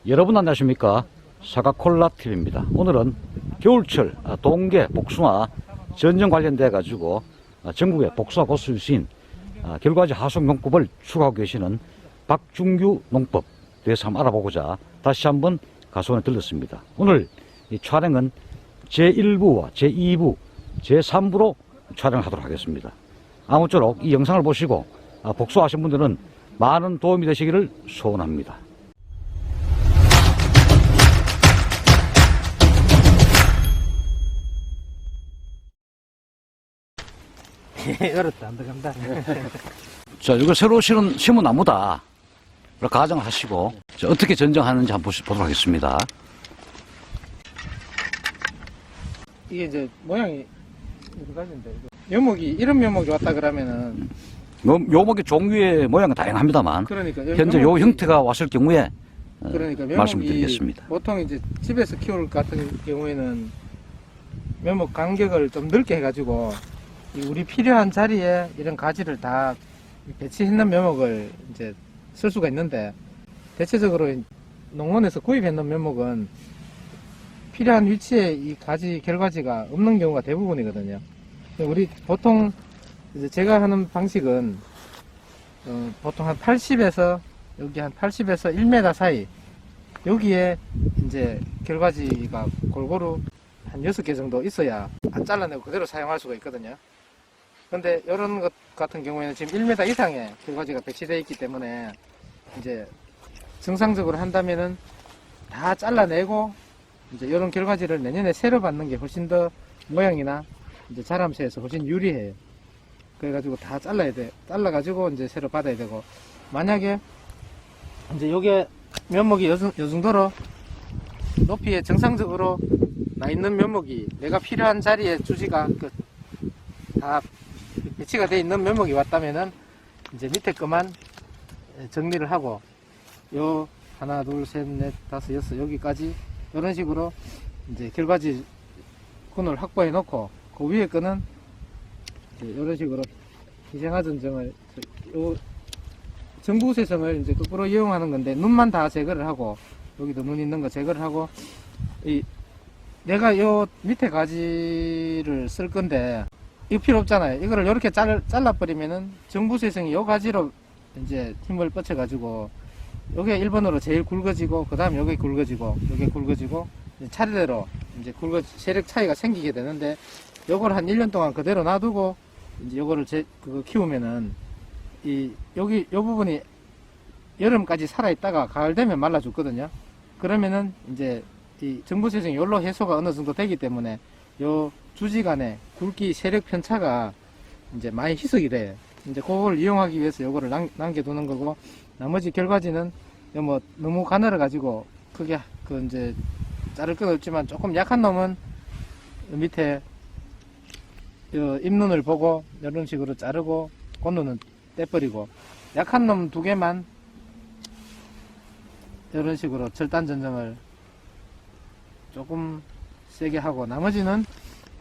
여러분 안녕하십니까? 사과콜라TV입니다. 오늘은 겨울철 동계 복숭아 전정 관련돼 가지고 전국의 복숭아 고수인 결과지 하송용법을 추구하고 계시는 박중규 농법에 대해서 한번 알아보고자 다시 한번 가수원에 들렀습니다. 오늘 이 촬영은 제1부와 제2부, 제3부로 촬영을 하도록 하겠습니다. 아무쪼록 이 영상을 보시고 복숭아하신 분들은 많은 도움이 되시기를 소원합니다. 어렵다, 안 들어간다. 자, 이거 새로 심은 나무다. 가정을 하시고, 자, 어떻게 전정하는지 한번 보도록 하겠습니다. 이게 이제 모양이 여러 가지인데, 묘목이, 이런 묘목이 왔다 그러면은. 묘목의 종류의 모양은 다양합니다만, 그러니까. 현재 요 형태가 왔을 경우에, 그러니까 말씀드리겠습니다. 보통 이제 집에서 키울 같은 경우에는 묘목 간격을 좀 넓게 해가지고, 우리 필요한 자리에 이런 가지를 다 배치해놓은 묘목을 이제 쓸 수가 있는데, 대체적으로 농원에서 구입해놓은 묘목은 필요한 위치에 이 가지, 결과지가 없는 경우가 대부분이거든요. 우리 보통 이제 제가 하는 방식은 보통 한 80에서 여기 한 80에서 1m 사이, 여기에 이제 결과지가 골고루 한 6개 정도 있어야 안 잘라내고 그대로 사용할 수가 있거든요. 근데 이런 것 같은 경우에는 지금 1m 이상의 결과지가 배치되어 있기 때문에 이제 정상적으로 한다면은 다 잘라내고 이제 이런 결과지를 내년에 새로 받는 게 훨씬 더 모양이나 이제 자람새에서 훨씬 유리해요. 그래가지고 다 잘라야 돼. 잘라가지고 이제 새로 받아야 되고, 만약에 이제 요게 면목이 요 정도로 높이에 정상적으로 나 있는 면목이 내가 필요한 자리에 주지가 다 배치가 되어 있는 면목이 왔다면은 이제 밑에 것만 정리를 하고, 요 하나 둘 셋 넷 다섯 여섯 여기까지 이런 식으로 이제 결과지 군을 확보해 놓고, 그 위에 거는 이런 식으로 희생화전정을, 요 정부세성을 이제 거꾸로 이용하는 건데, 눈만 다 제거를 하고, 여기도 눈 있는 거 제거를 하고, 내가 요 밑에 가지를 쓸 건데 이거 필요 없잖아요. 이거를 이렇게 잘라버리면은 정부세성이 요 가지로 이제 힘을 뻗쳐가지고, 요게 1번으로 제일 굵어지고, 그 다음 요게 굵어지고, 요게 굵어지고, 차례대로 이제 세력 차이가 생기게 되는데, 요걸 한 1년 동안 그대로 놔두고, 이제 요거를 그거 키우면은, 요 부분이 여름까지 살아있다가 가을 되면 말라 죽거든요. 그러면은 이제 이 정부세성이 요로 해소가 어느 정도 되기 때문에 요 주지 간의 굵기 세력 편차가 이제 많이 희석이 돼요. 이제 그걸 이용하기 위해서 요거를 남겨두는 거고, 나머지 결과지는 뭐 너무 가늘어 가지고 크게 이제 자를 건 없지만, 조금 약한 놈은 밑에 잎눈을 보고 이런 식으로 자르고, 꽃눈은 떼버리고, 약한 놈 2개만 이런 식으로 절단 전정을 조금 세게 하고, 나머지는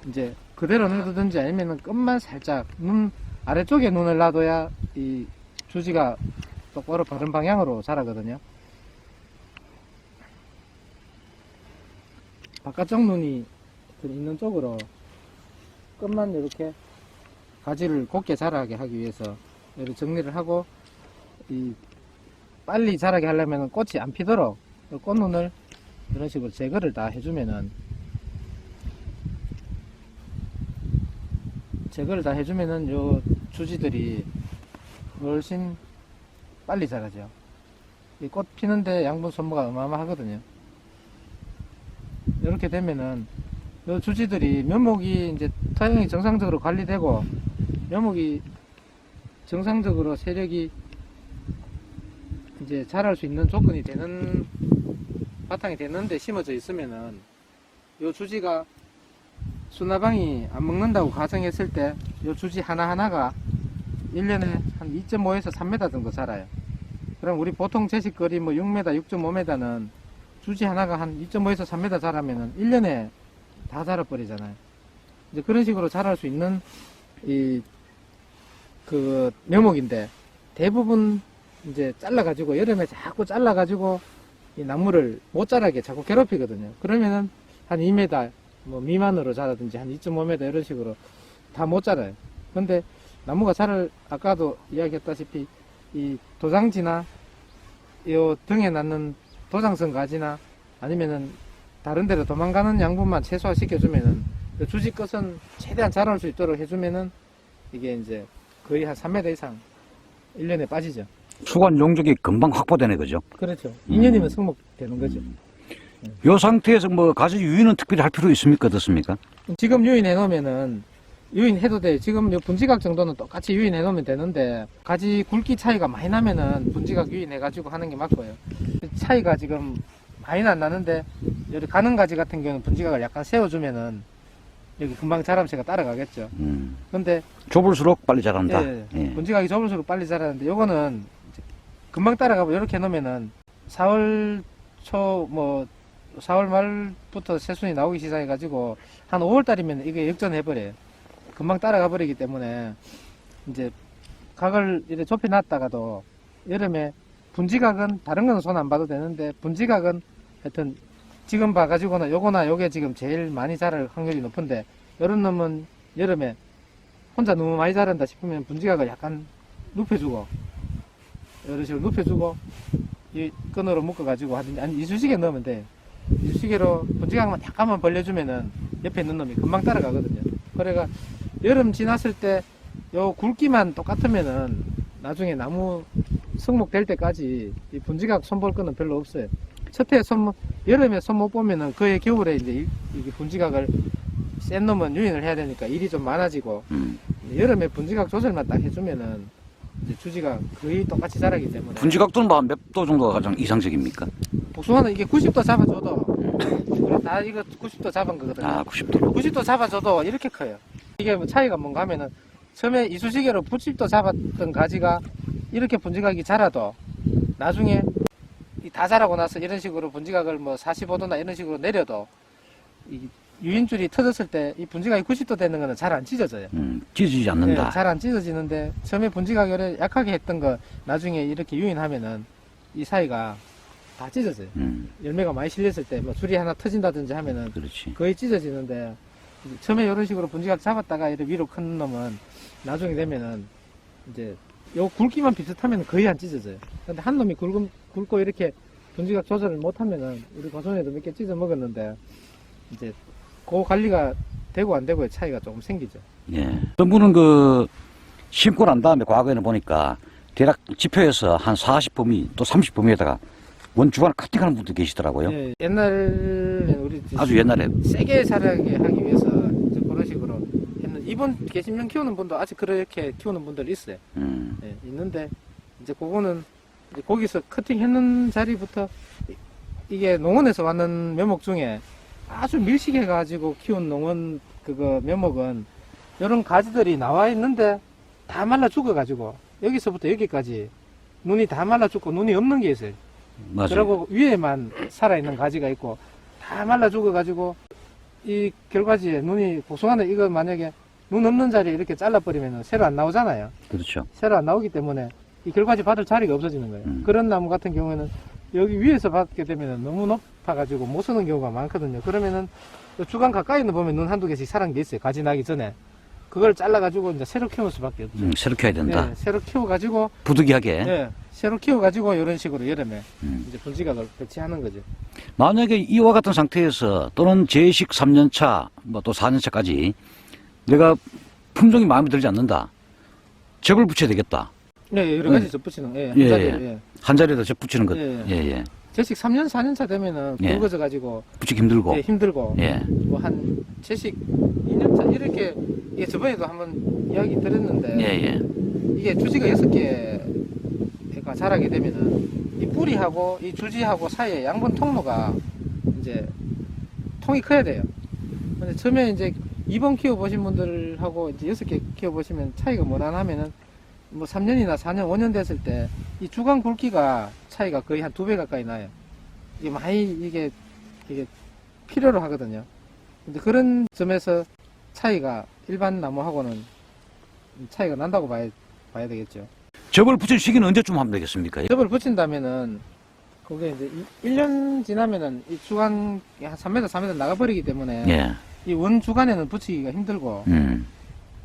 이제 그대로 놔두든지 아니면은 끝만 살짝 아래쪽에 눈을 놔둬야 이 주지가 똑바로 바른 방향으로 자라거든요. 바깥쪽 눈이 있는 쪽으로 끝만 이렇게 가지를 곱게 자라게 하기 위해서 이렇게 정리를 하고, 빨리 자라게 하려면 꽃이 안 피도록 꽃눈을 이런 식으로 제거를 다 해주면은, 요 주지들이 훨씬 빨리 자라죠. 이 꽃 피는데 양분 소모가 어마어마하거든요. 이렇게 되면은 요 주지들이 면목이 이제 토양이 정상적으로 관리되고, 면목이 정상적으로 세력이 이제 자랄 수 있는 조건이 되는 바탕이 됐는데 심어져 있으면은, 요 주지가 수나방이 안 먹는다고 가정했을 때 요 주지 하나하나가 1년에 한 2.5에서 3m 정도 자라요. 그럼 우리 보통 제식거리 뭐 6m, 6.5m는 주지 하나가 한 2.5에서 3m 자라면은 1년에 다 자라버리잖아요. 이제 그런 식으로 자랄 수 있는 묘목인데, 대부분 이제 잘라가지고, 여름에 자꾸 잘라가지고 이 나무를 못 자라게 자꾸 괴롭히거든요. 그러면은 한 2m 뭐 미만으로 자라든지 한 2.5m 이런 식으로 다 못 자라요. 근데 나무가 아까도 이야기했다시피 이 도장지나 요 등에 낳는 도장성 가지나 아니면은 다른 데로 도망가는 양분만 최소화시켜주면은 그 주지 끝은 최대한 자랄 수 있도록 해주면은 이게 이제 거의 한 3m 이상 1년에 빠지죠. 수관 용적이 금방 확보되네, 그죠? 그렇죠. 2년이면 성목되는 거죠. 요 상태에서 뭐 가지 유인은 특별히 할 필요 있습니까? 어떻습니까? 지금 유인해 놓으면은 유인해도 돼요. 지금 요 분지각 정도는 똑같이 유인해 놓으면 되는데 가지 굵기 차이가 많이 나면은 분지각 유인해 가지고 하는 게 맞고요. 차이가 지금 많이는 안 나는데 여기 가는 가지 같은 경우는 분지각을 약간 세워주면은 여기 금방 자람새가 따라가겠죠. 근데 좁을수록 빨리 자란다. 예. 분지각이 좁을수록 빨리 자라는데 요거는 이제 금방 따라가고 이렇게 놓으면은 4월 초 뭐 4월 말부터 새순이 나오기 시작해 가지고 한 5월 달이면 이게 역전해 버려요. 금방 따라가 버리기 때문에 이제 각을 이렇게 좁혀 놨다가도 여름에 분지각은 다른 거는 손 안 봐도 되는데 분지각은 하여튼 지금 봐가지고는 요거나 요게 지금 제일 많이 자랄 확률이 높은데 이런 놈은 여름에 혼자 너무 많이 자란다 싶으면 분지각을 약간 눕혀주고 이런 식으로 눕혀주고 이 끈으로 묶어가지고 하든지 아니 이쑤시개 넣으면 돼. 이쑤시개로 분지각만 약간만 벌려주면은 옆에 있는 놈이 금방 따라가거든요. 그래가 여름 지났을 때 요 굵기만 똑같으면은 나중에 나무 성목될 때까지 이 분지각 손볼 거는 별로 없어요. 첫해 여름에 손 못 보면은 그해 겨울에 이제 이 분지각을 센 놈은 유인을 해야 되니까 일이 좀 많아지고 여름에 분지각 조절만 딱 해주면은 이제 주지가 거의 똑같이 자라기 때문에 분지각도는 뭐 몇 도 정도가 가장 이상적입니까? 복숭아는 이게 90도 잡아줘도 우리 다 이거 90도 잡은 거거든요. 아, 90도로. 90도 잡아줘도 이렇게 커요. 이게 뭐 차이가 뭔가 하면은 처음에 이쑤시개로 90도 잡았던 가지가 이렇게 분지각이 자라도 나중에 다 자라고 나서 이런 식으로 분지각을 뭐 45도나 이런 식으로 내려도 이 유인줄이 터졌을 때 이 분지각이 90도 되는 거는 잘 안 찢어져요. 찢어지지 않는다. 잘 안 찢어지는데 처음에 분지각을 약하게 했던 거 나중에 이렇게 유인하면은 이 사이가 다 찢어져요. 열매가 많이 실렸을 때 뭐 줄이 하나 터진다든지 하면은 그렇지. 거의 찢어지는데 처음에 이런 식으로 분지각 잡았다가 이렇게 위로 큰 놈은 나중에 되면은 이제 요 굵기만 비슷하면 거의 안 찢어져요. 근데 한 놈이 굵고 이렇게 분지각 조절을 못하면은 우리 고전에도 몇 개 찢어 먹었는데 이제 그 관리가 되고 안 되고의 차이가 조금 생기죠. 예. 어떤 분은 심고 난 다음에 과거에는 보니까 대략 지표에서 한 40범위 또 30범위에다가 원주간을 카팅하는 분도 계시더라고요. 예, 옛날에 우리 아주 옛날에. 세게 자라게 하기 위해서 이제 그런 식으로 했는 이번 개심령 키우는 분도 아직 그렇게 키우는 분들 있어요. 예, 있는데 이제 그거는 이제 거기서 커팅했는 자리부터 이게 농원에서 왔는 묘목 중에 아주 밀식해 가지고 키운 농원 그거 묘목은 이런 가지들이 나와 있는데 다 말라 죽어 가지고 여기서부터 여기까지 눈이 다 말라 죽고 눈이 없는 게 있어요. 맞아요. 그리고 위에만 살아있는 가지가 있고 다 말라 죽어가지고 이 결과지에 눈이 복숭아는 이거 만약에 눈 없는 자리에 이렇게 잘라버리면 새로 안 나오잖아요. 그렇죠. 새로 안 나오기 때문에 이 결과지 받을 자리가 없어지는 거예요. 그런 나무 같은 경우에는 여기 위에서 받게 되면 너무 높아가지고 못 쓰는 경우가 많거든요. 그러면은 주간 가까이 있는 보면 눈 한두 개씩 살은 게 있어요. 가지 나기 전에. 그걸 잘라가지고 이제 새로 키울 수밖에 없죠. 새로 키워야 된다. 네, 새로 키워가지고 부득이하게. 네, 새로 키워가지고 이런 식으로 여름에 이제 분지각을 배치하는 거죠. 만약에 이와 같은 상태에서 또는 제식 3년차, 뭐 또 4년차까지 내가 품종이 마음에 들지 않는다. 접을 붙여야 되겠다. 네, 여러 가지 접붙이는, 예, 한 예, 자리에, 예. 예. 한 자리에다 접 붙이는 것. 예. 예. 제식 3년, 4년차 되면은 예. 굵어져가지고, 붙이기 힘들고. 예, 힘들고, 예. 뭐 한 제식 2년차, 이렇게, 예, 저번에도 한번 이야기 드렸는데, 예. 이게 주지가 6개가 자라게 되면은, 이 뿌리하고 이 주지하고 사이에 양분 통로가 이제 통이 커야 돼요. 근데 처음에 이제 2번 키워보신 분들하고 이제 6개 키워보시면 차이가 뭐라 하면은 뭐 3년이나 4년, 5년 됐을 때 이 주간 굵기가 차이가 거의 한 2배 가까이 나요. 이게 많이 이게 필요로 하거든요. 근데 그런 점에서 차이가 일반 나무하고는 차이가 난다고 봐야 되겠죠. 접을 붙일 시기는 언제쯤 하면 되겠습니까? 접을 붙인다면은 그게 이제 1년 지나면은 이 주간 한 3m, 3m 나가버리기 때문에 예. 이 원 주간에는 붙이기가 힘들고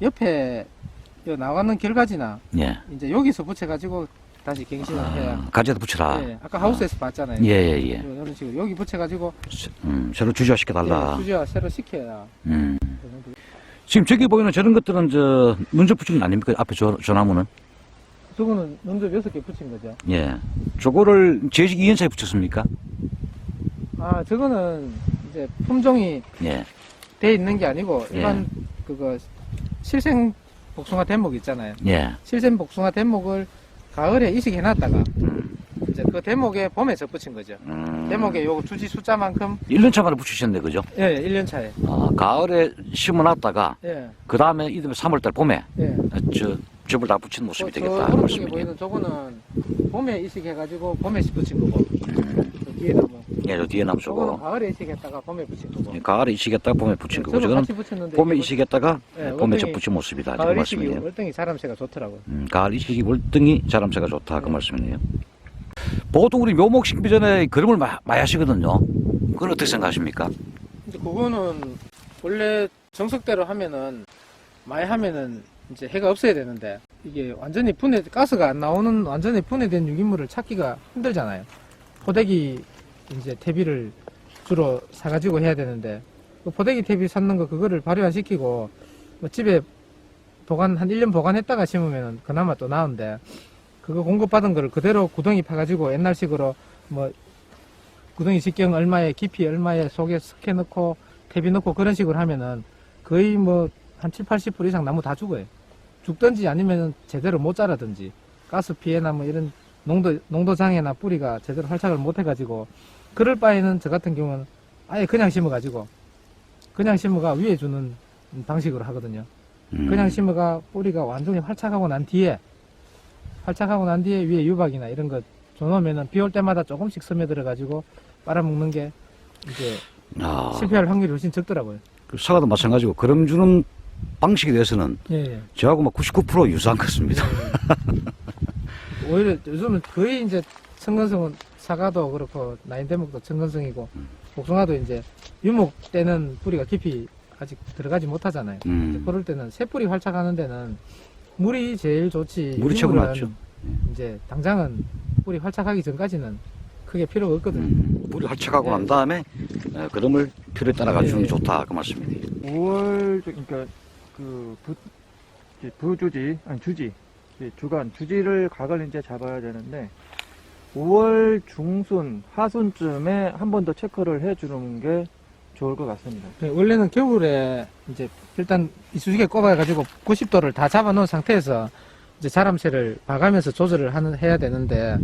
옆에 요 나가는 결과지나 예. 이제 여기서 붙여가지고 다시 갱신을 해야. 가지에다 붙여라. 예, 아까 하우스에서 봤잖아요. 예, 예, 예. 이런 식으로 여기 붙여가지고 새로 주저시켜달라. 주제와 새로 시켜야. 지금 저기 보이는 저런 것들은 면접 붙인 거 아닙니까? 앞에 저 나무는? 저거는 면접 6개 붙인 거죠. 예. 저거를 제식 2년차에 붙였습니까? 아, 저거는 이제 품종이 예. 돼 있는 게 아니고 예. 일반 그거 실생 복숭아 대목 있잖아요. 예. 실생 복숭아 대목을 가을에 이식해놨다가 이제 그 대목에 봄에 접붙인 거죠. 대목에 요 주지 숫자만큼 1년차 만에 붙이셨네, 그죠? 예, 1년 차에. 가을에 심어놨다가, 예. 그 다음에 이듬해 3월달 봄에, 예. 접을 다 붙이는 모습이 되겠다. 저 하는 오른쪽에 말씀이네요. 보이는 저거는 봄에 이식해가지고 봄에 붙인 거고. 저 뒤에 나무. 예, 저 뒤에 나무 저거는 저거. 가을에 이식했다가 봄에 붙인 거고. 예, 가을에 이식했다가 봄에 붙인 거고, 저도 저거는 같이 붙였는데 봄에 이게 이식했다가 예, 봄에 월등히 접붙인 모습이다. 그 가을 이식이 말씀이네요. 월등히 자람새가 좋더라고요. 가을 이식이 월등히 자람새가 좋다. 그 말씀이네요. 보통 우리 묘목 심기 전에 그름을 많이 하시거든요. 그건 어떻게 생각하십니까? 근데 그거는 원래 정석대로 하면은 많이 하면은 이제 해가 없어야 되는데 이게 완전히 가스가 안 나오는 완전히 분해된 유기물을 찾기가 힘들잖아요. 포대기 이제 퇴비를 주로 사가지고 해야 되는데 그 포대기 퇴비 샀는 거 그거를 발효시키고 뭐 집에 한 1년 보관했다가 심으면 그나마 또 나은데 그거 공급받은 거를 그대로 구덩이 파가지고 옛날식으로 뭐 구덩이 직경 얼마에 깊이 얼마에 속에 석회 넣고 퇴비 넣고 그런 식으로 하면은 거의 뭐 한 7, 80% 이상 나무 다 죽어요. 죽든지 아니면 제대로 못 자라든지 가스 피해나 뭐 이런 농도 장애나 뿌리가 제대로 활착을 못 해가지고 그럴 바에는 저 같은 경우는 아예 그냥 심어가지고 그냥 심어가 위에 주는 방식으로 하거든요. 그냥 심어가 뿌리가 완전히 활착하고 난 뒤에 위에 유박이나 이런 거 줘놓으면은 비 올 때마다 조금씩 스며들어가지고 빨아먹는 게 이제 실패할 확률이 훨씬 적더라고요. 그 사과도 마찬가지고 그름 주는 방식에 대해서는 예. 저하고 막 99% 유사한 것 같습니다. 오히려 요즘은 거의 이제 청건성은 사과도 그렇고 나인대목도 청건성이고 복숭아도 이제 유목 때는 뿌리가 깊이 아직 들어가지 못하잖아요. 그럴 때는 새 뿌리 활착하는 데는 물이 제일 좋지. 물이 최고 유목은 맞죠. 이제 당장은 뿌리 활착하기 전까지는 크게 필요가 없거든요. 물이 활착하고 네. 난 다음에 그름을 필요에 따라 가주는 게 네. 좋다. 그 말씀이네요. 5월 그러니까 그 부주지 아니 주지 주간 주지를 각을 이제 잡아야 되는데 5월 중순 하순쯤에 한 번 더 체크를 해주는 게 좋을 것 같습니다. 네, 원래는 겨울에 이제 일단 이쑤시개 꼽아가지고 90도를 다 잡아놓은 상태에서 이제 자람쇠를 봐가면서 조절을 해야 되는데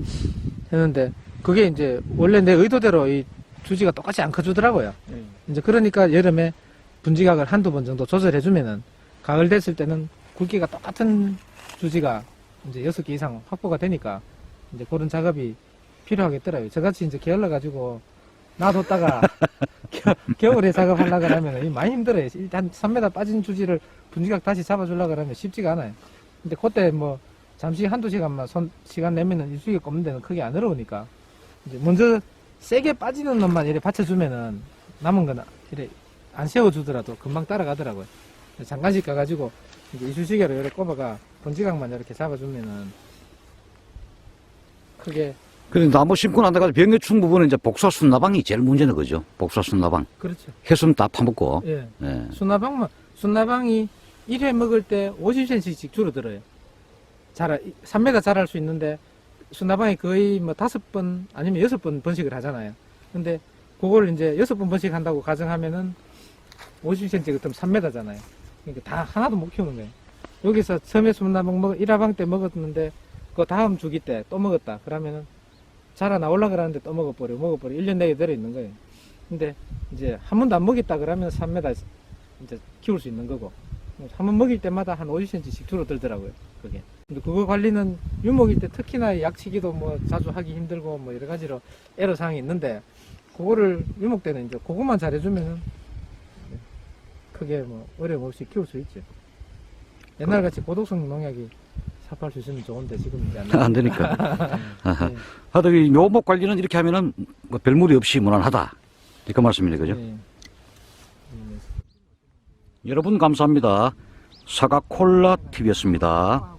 그게 이제 원래 내 의도대로 이 주지가 똑같이 안 커주더라고요. 이제 그러니까 여름에 분지각을 한두 번 정도 조절해주면은 가을 됐을 때는 굵기가 똑같은 주지가 이제 6개 이상 확보가 되니까 이제 그런 작업이 필요하겠더라고요. 저같이 이제 게을러가지고 놔뒀다가 겨울에 작업하려고 하면 많이 힘들어요. 일단 3m 빠진 주지를 분지각 다시 잡아주려고 하면 쉽지가 않아요. 근데 그때 뭐 잠시 한두 시간만 시간 내면은 이쑤시개 꼽는 데는 크게 안 어려우니까 이제 먼저 세게 빠지는 놈만 이렇게 받쳐주면은 남은 거는 이렇게 안 세워주더라도 금방 따라가더라고요. 잠깐씩 가가지고 이제 이쑤시개로 이렇게 꼽아가 번지각만 이렇게 잡아주면은 크게. 그런데 나무 심고 난 데까지 병해충 부분은 이제 복사 순나방이 제일 문제는 거죠. 복사 순나방. 그렇죠. 해수는 다 파먹고. 예. 예. 순나방이 1회 먹을 때 50cm씩 줄어들어요. 3m 자랄 수 있는데 순나방이 거의 뭐 5번 아니면 6번 번식을 하잖아요. 근데 그걸 이제 6번 번식한다고 가정하면은 50cm 그럼 3m잖아요. 그러니까 다 하나도 못 키우는 거예요. 여기서 처음에 순나방 1화방 때 먹었는데 그 다음 주기 때 또 먹었다. 그러면은 자라 나오려고 그러는데 또 먹어버려. 1년 내에 들어있는 거예요. 근데 이제 한 번도 안 먹였다 그러면 3m 이제 키울 수 있는 거고. 한 번 먹일 때마다 한 50cm씩 줄어들더라고요. 그게. 근데 그거 관리는 유목일 때 특히나 약치기도 뭐 자주 하기 힘들고 뭐 여러 가지로 애로사항이 있는데 그거를 유목 때는 이제 그것만 잘해주면은 크게 뭐 어려움 없이 키울 수 있죠. 옛날같이 고독성 농약이 삽발 주시면 좋은데 지금 이제 안 되니까. 네. 하여튼 이 묘목 관리는 이렇게 하면은 뭐 별무리 없이 무난하다. 그 말씀이네, 그죠? 네. 여러분 감사합니다. 사과콜라 TV였습니다.